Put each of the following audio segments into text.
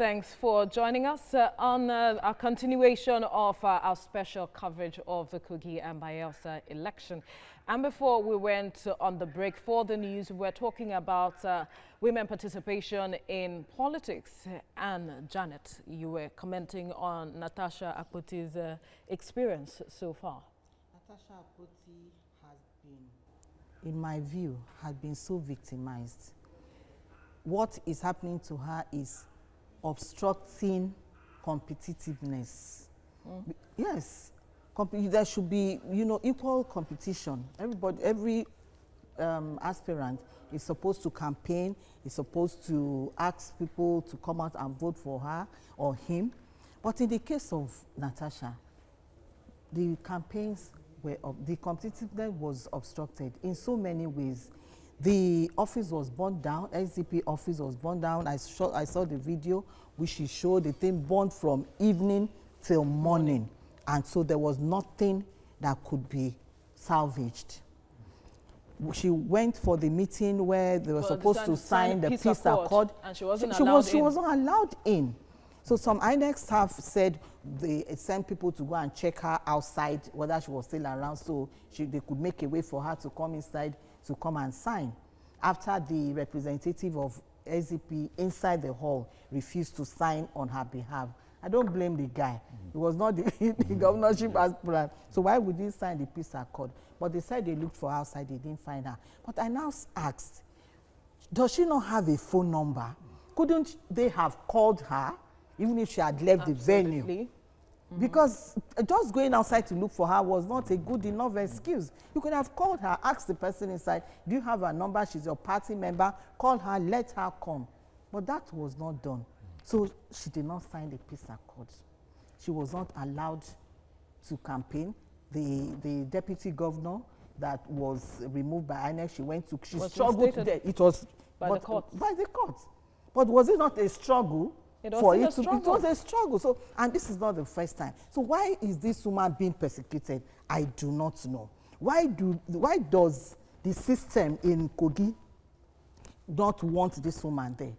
thanks for joining us on our continuation of our special coverage of the Kogi and Bayelsa election. And before we went on the break for the news, we're talking about women participation in politics. And Janet, you were commenting on Natasha Akpoti's experience so far. Natasha Akpoti has been, in my view, has been so victimized. What is happening to her is obstructing competitiveness. Yes, there should be, equal competition. Every aspirant is supposed to campaign, is supposed to ask people to come out and vote for her or him. But in the case of Natasha, the campaigns were, the competitiveness was obstructed in so many ways. The office was burned down, SDP office was burned down. I saw the video which she showed, the thing burned from evening till morning. And so there was nothing that could be salvaged. She went for the meeting where they were supposed to sign the peace accord. And she wasn't allowed in. She wasn't allowed in. So some INEC staff said they sent people to go and check her outside, whether she was still around, so they could make a way for her to come inside to come and sign. After the representative of SDP inside the hall refused to sign on her behalf. I don't blame the guy. It was not the governorship aspirant. So why would he sign the peace accord? But they said they looked for her outside, they didn't find her. But I now asked, does she not have a phone number? Couldn't they have called her, even if she had left the venue? Because just going outside to look for her was not a good enough excuse. You could have called her, asked the person inside, do you have her number? She's your party member. Call her, let her come. But that was not done. So she did not sign the peace accord. She was not allowed to campaign. The deputy governor that was removed by INEC, she struggled there. It was by the court. By the court. But was it not a struggle? It was a struggle. So, and this is not the first time. So why is this woman being persecuted? I do not know. Why does the system in Kogi not want this woman there?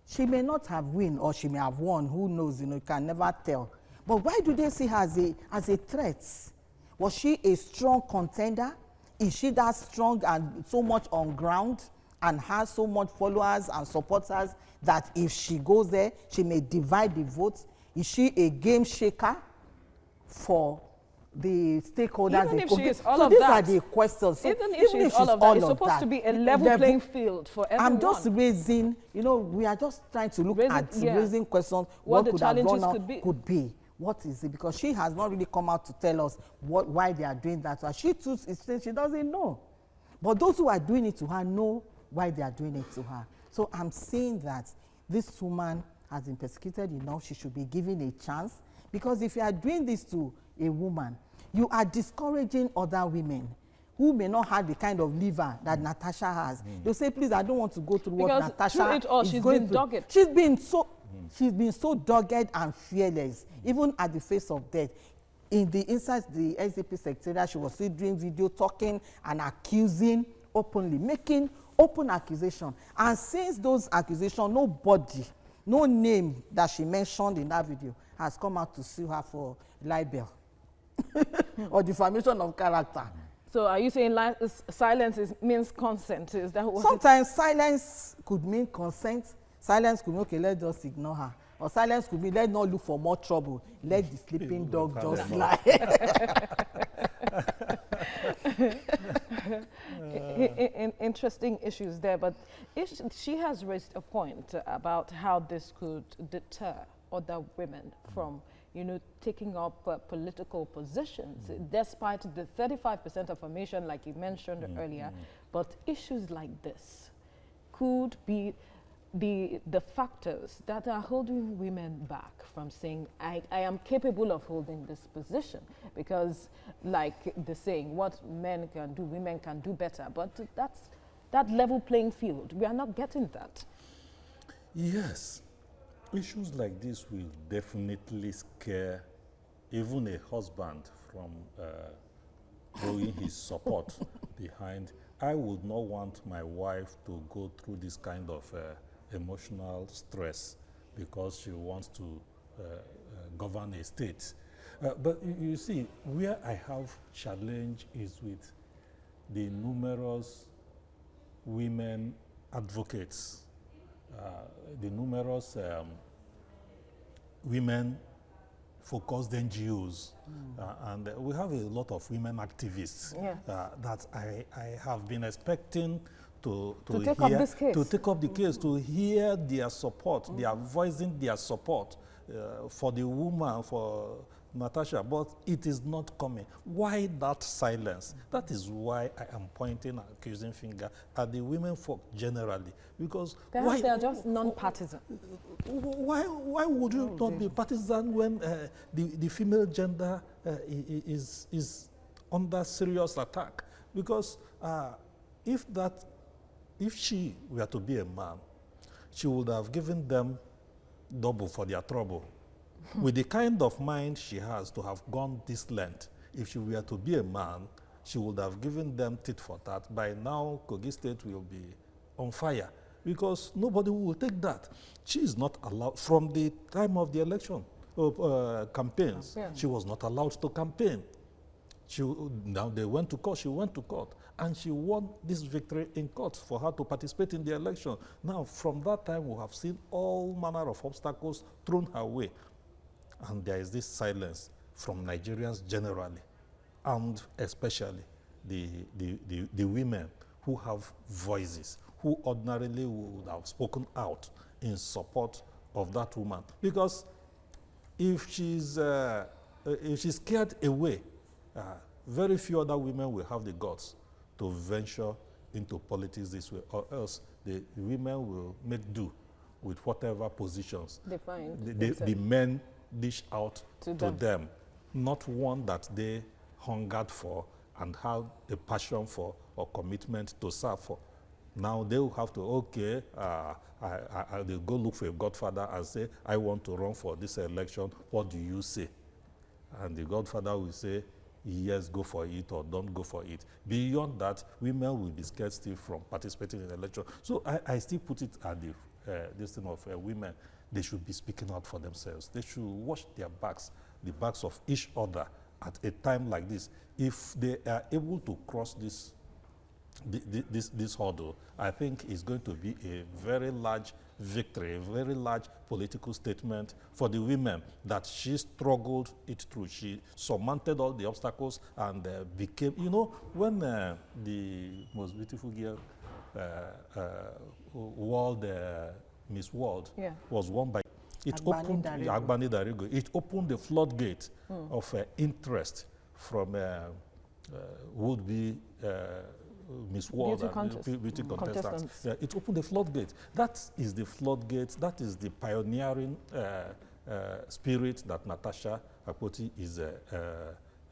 She may not have won, or she may have won. Who knows? You can never tell. But why do they see her as a threat? Was she a strong contender? Is she that strong and so much on ground and has so much followers and supporters that if she goes there, she may divide the votes? Is she a game shaker for the stakeholders? Even if she is all so of these that, are the questions. So even if she's all of that, it's supposed to be a level playing field for everyone. I'm just raising, we are just trying to look at raising questions. What the could challenges have could be. What is it? Because she has not really come out to tell us why they are doing that. So she too is saying she doesn't know. But those who are doing it to her know why they are doing it to her. So I'm saying that this woman has been persecuted enough. She should be given a chance. Because if you are doing this to a woman, you are discouraging other women who may not have the kind of liver that Natasha has. They'll say, please, I don't want to go through what Natasha is going through. She's been so dogged and fearless, even at the face of death. Inside the SDP secretariat, she was still doing video, talking and accusing openly, making open accusation. And since those accusations, nobody, no name that she mentioned in that video has come out to sue her for libel or defamation of character. So are you saying silence means consent? Is that what sometimes silence could mean consent. Silence could mean, okay, let's just ignore her. Or silence could mean, let's not look for more trouble. Let the sleeping dog just lie. Interesting issues there, but she has raised a point about how this could deter other women from taking up political positions, despite the 35% affirmation, like you mentioned earlier. But issues like this could be the factors that are holding women back from saying, I am capable of holding this position. Because, like the saying, what men can do, women can do better. But that level playing field, we are not getting that. Yes. Issues like this will definitely scare even a husband from throwing his support behind. I would not want my wife to go through this kind of emotional stress because she wants to govern a state. But you see, where I have challenge is with the numerous women advocates, the numerous women focused NGOs, and we have a lot of women activists that I have been expecting to take hear, up this case. to take up the case, to hear their support. They are voicing their support for the woman, for Natasha, but it is not coming. Why that silence? That is why I am pointing an accusing finger at the women folk generally, because Perhaps they are just non-partisan. Why would you not be partisan when the female gender is under serious attack? Because if she were to be a man, she would have given them double for their trouble. With the kind of mind she has to have gone this length, if she were to be a man, she would have given them tit for tat. By now, Kogi State will be on fire, because nobody will take that. She is not allowed, from the time of the election campaigns, she was not allowed to campaign. Now they went to court, she went to court, and she won this victory in court for her to participate in the election. Now, from that time, we have seen all manner of obstacles thrown her way. And there is this silence from Nigerians generally, and especially the women who have voices, who ordinarily would have spoken out in support of that woman. Because if she's scared away, very few other women will have the guts to venture into politics this way, or else the women will make do with whatever positions They find the men dish out to them, not one that they hungered for and have a passion for or commitment to serve for. Now they will have to, they'll go look for a godfather and say, I want to run for this election, what do you say? And the godfather will say, yes, go for it, or don't go for it. Beyond that, women will be scared still from participating in the election. So I still put it at this thing of women. They should be speaking out for themselves. They should watch their backs, the backs of each other at a time like this. If they are able to cross this hurdle, I think it's going to be a very large victory, a very large political statement for the women that she struggled it through. She surmounted all the obstacles and became, when the most beautiful girl, Miss World was won by Agbani Darigo. It opened the floodgate of interest from would-be Miss World beauty contestants. Yeah, it opened the floodgate. That is the floodgate. That is the pioneering spirit that Natasha Akpoti is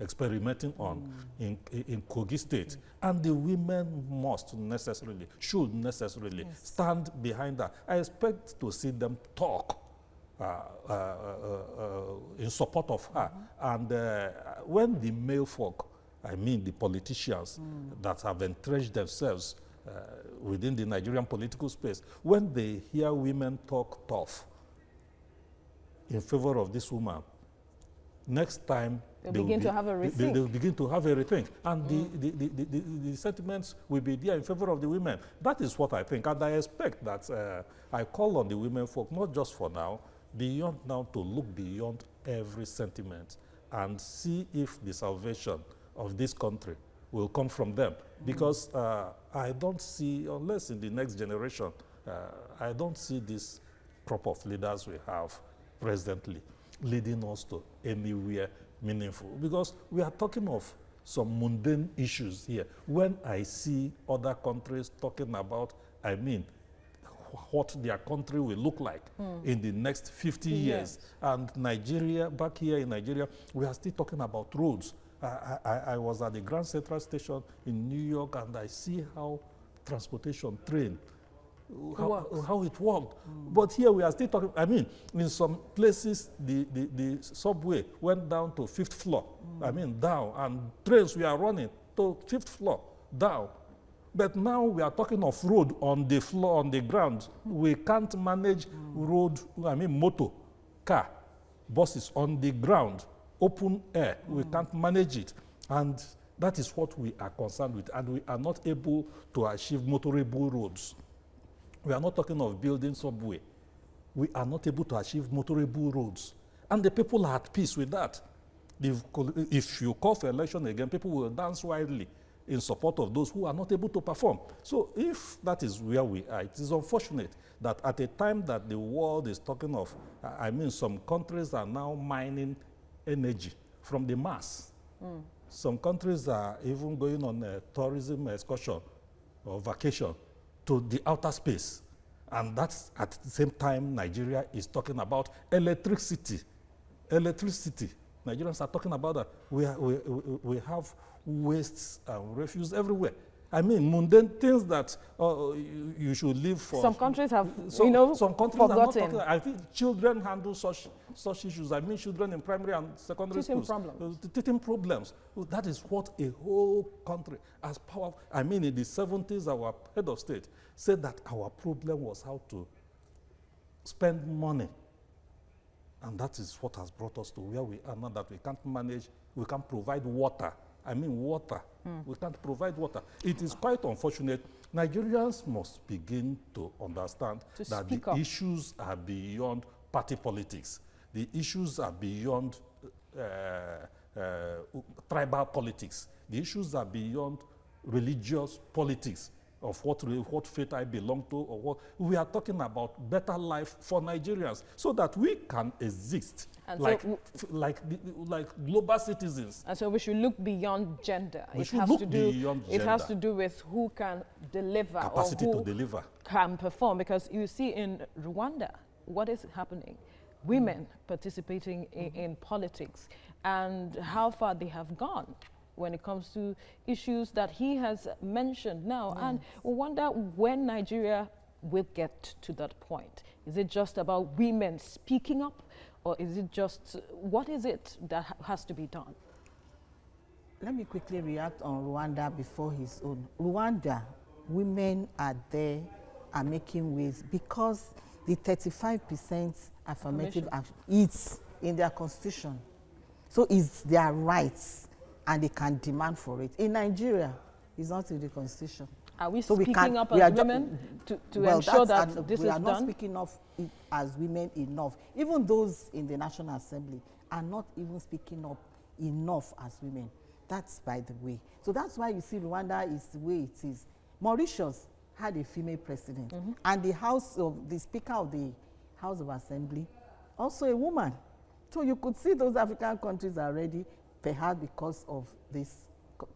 experimenting on in Kogi State. And the women should necessarily stand behind that. I expect to see them talk in support of her. And when the male folk, I mean the politicians that have entrenched themselves within the Nigerian political space, when they hear women talk tough in favor of this woman, next time they'll begin to have a rethink. They'll begin to have a rethink. And the sentiments will be there in favor of the women. That is what I think. And I expect that I call on the women folk, not just for now, beyond now, to look beyond every sentiment and see if the salvation of this country will come from them. Because I don't see, unless in the next generation, I don't see this crop of leaders we have presently leading us to anywhere meaningful. Because we are talking of some mundane issues here. When I see other countries talking about, what their country will look like in the next 50 years. And Nigeria, back here in Nigeria, we are still talking about roads. I was at the Grand Central Station in New York, and I see how transportation, train, how it worked. But here we are still talking, in some places, the subway went down to 5th floor, down, and trains we are running to 5th floor, down. But now we are talking of road on the floor, on the ground. We can't manage road, motor, car, buses on the ground, open air. We can't manage it. And that is what we are concerned with. And we are not able to achieve motorable roads. We are not talking of building subway. We are not able to achieve motorable roads. And the people are at peace with that. If you call for election again, people will dance wildly in support of those who are not able to perform. So if that is where we are, it is unfortunate that at a time that the world is talking of, some countries are now mining energy from the Mars. Some countries are even going on a tourism excursion or vacation to the outer space. And that's at the same time Nigeria is talking about electricity. Electricity. Nigerians are talking about that. We have wastes and refuse everywhere. Mundane things that you should live for. Some countries have, some countries forgotten. Are not talking. I think children handle such issues. Children in primary and secondary teething schools. Problems. Teething problems. That is what a whole country, as powerful. In the 70s, our head of state said that our problem was how to spend money. And that is what has brought us to where we are now, that we can't manage, we can't provide water. Water. We can't provide water. It is quite unfortunate. Nigerians must begin to understand that the issues are beyond party politics. The issues are beyond tribal politics. The issues are beyond religious politics of what faith I belong to, or what we are talking about better life for Nigerians, so that we can exist and like global citizens. And so we should look beyond gender. It has to do with who can deliver, capacity or to who deliver, can perform. Because you see in Rwanda, what is happening? Women participating in politics, and how far they have gone when it comes to issues that he has mentioned now. And we wonder when Nigeria will get to that point. Is it just about women speaking up, or is it just, what is it that has to be done? Let me quickly react on Rwanda before his own. Rwanda, women are there, are making waves, because the 35% affirmative action, it's in their constitution. So it's their rights, and they can demand for it. In Nigeria, it's not in the constitution. Are we so speaking up as women to ensure that this is done? We are not speaking up as women enough. Even those in the National Assembly are not even speaking up enough as women. That's by the way. So that's why you see Rwanda is the way it is. Mauritius had a female president, and the Speaker of the House of Assembly, also a woman. So you could see those African countries are ready, perhaps because of this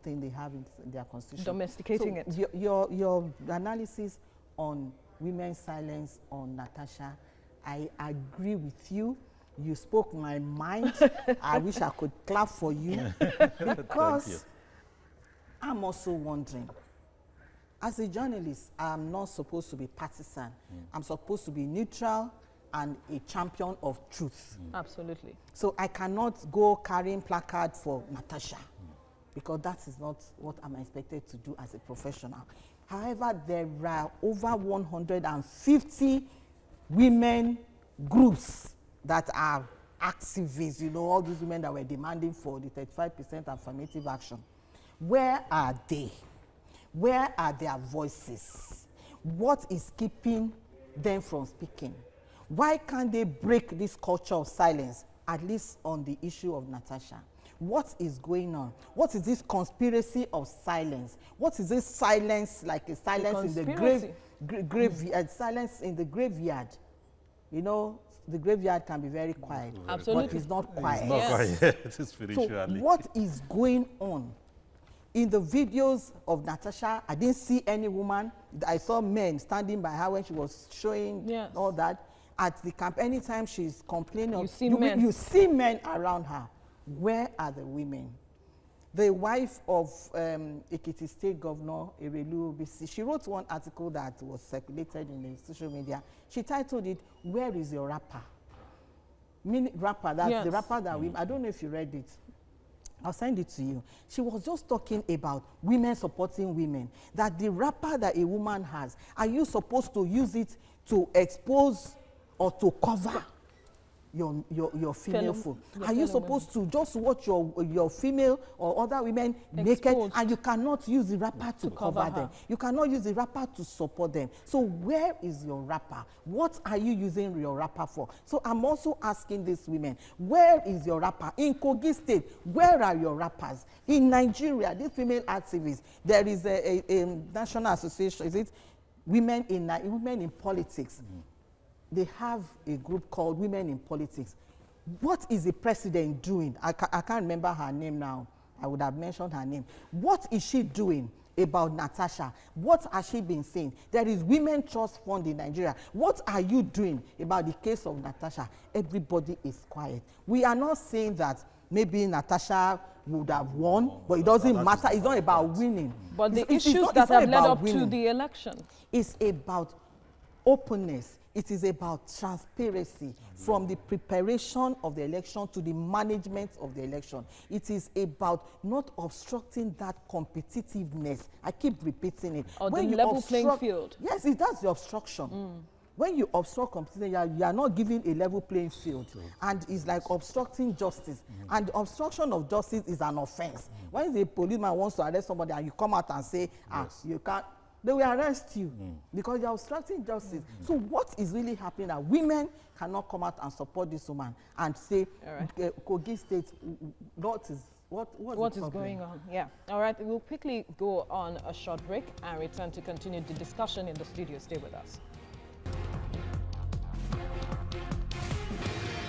thing they have in their constitution. Domesticating it. Your analysis on women's silence on Natasha, I agree with you. You spoke my mind. I wish I could clap for you. Because I'm also wondering, as a journalist, I'm not supposed to be partisan. I'm supposed to be neutral and a champion of truth. Absolutely. So I cannot go carrying placard for Natasha, because that is not what I'm expected to do as a professional. However, there are over 150 women groups that are activists, all these women that were demanding for the 35% affirmative action. Where are they? Where are their voices? What is keeping them from speaking? Why can't they break this culture of silence, at least on the issue of Natasha? What is going on? What is this conspiracy of silence? What is this silence, like a silence in the graveyard? Silence in the graveyard. The graveyard can be very quiet. Absolutely. But it's not quiet. It's not quiet, spiritually. So what is going on? In the videos of Natasha, I didn't see any woman. I saw men standing by her when she was showing all that. At the camp, anytime she's complaining, you see men around her. Where are the women? The wife of Ekiti State Governor Erelu Bisi, she wrote one article that was circulated in the social media. She titled it, "Where is your rapper?" Rapper, that's the rapper that we, I don't know if you read it. I'll send it to you. She was just talking about women supporting women. That the wrapper that a woman has, are you supposed to use it to expose or to cover your female food? Are you supposed to just watch your female or other women naked, and you cannot use the wrapper to cover them? You cannot use the wrapper to support them. So where is your wrapper? What are you using your wrapper for? So I'm also asking these women, where is your wrapper? In Kogi State, where are your wrappers? In Nigeria, these female activists, there is a national association, is it? Women in Politics. They have a group called Women in Politics. What is the president doing? I can't remember her name now. I would have mentioned her name. What is she doing about Natasha? What has she been saying? There is Women Trust Fund in Nigeria. What are you doing about the case of Natasha? Everybody is quiet. We are not saying that maybe Natasha would have won, but it doesn't matter. It's not about winning. But the issues that have led up to the election. It's about openness. It is about transparency from the preparation of the election to the management of the election. It is about not obstructing that competitiveness. I keep repeating it. Or when the level playing field. Yes, that's the obstruction. When you obstruct competition, you are not giving a level playing field. And it's like obstructing justice. And the obstruction of justice is an offense. When the policeman wants to arrest somebody and you come out and say, you can't, they will arrest you because you are obstructing justice. So what is really happening that women cannot come out and support this woman and say, Kogi State, what is going on? Yeah. All right. We'll quickly go on a short break and return to continue the discussion in the studio. Stay with us.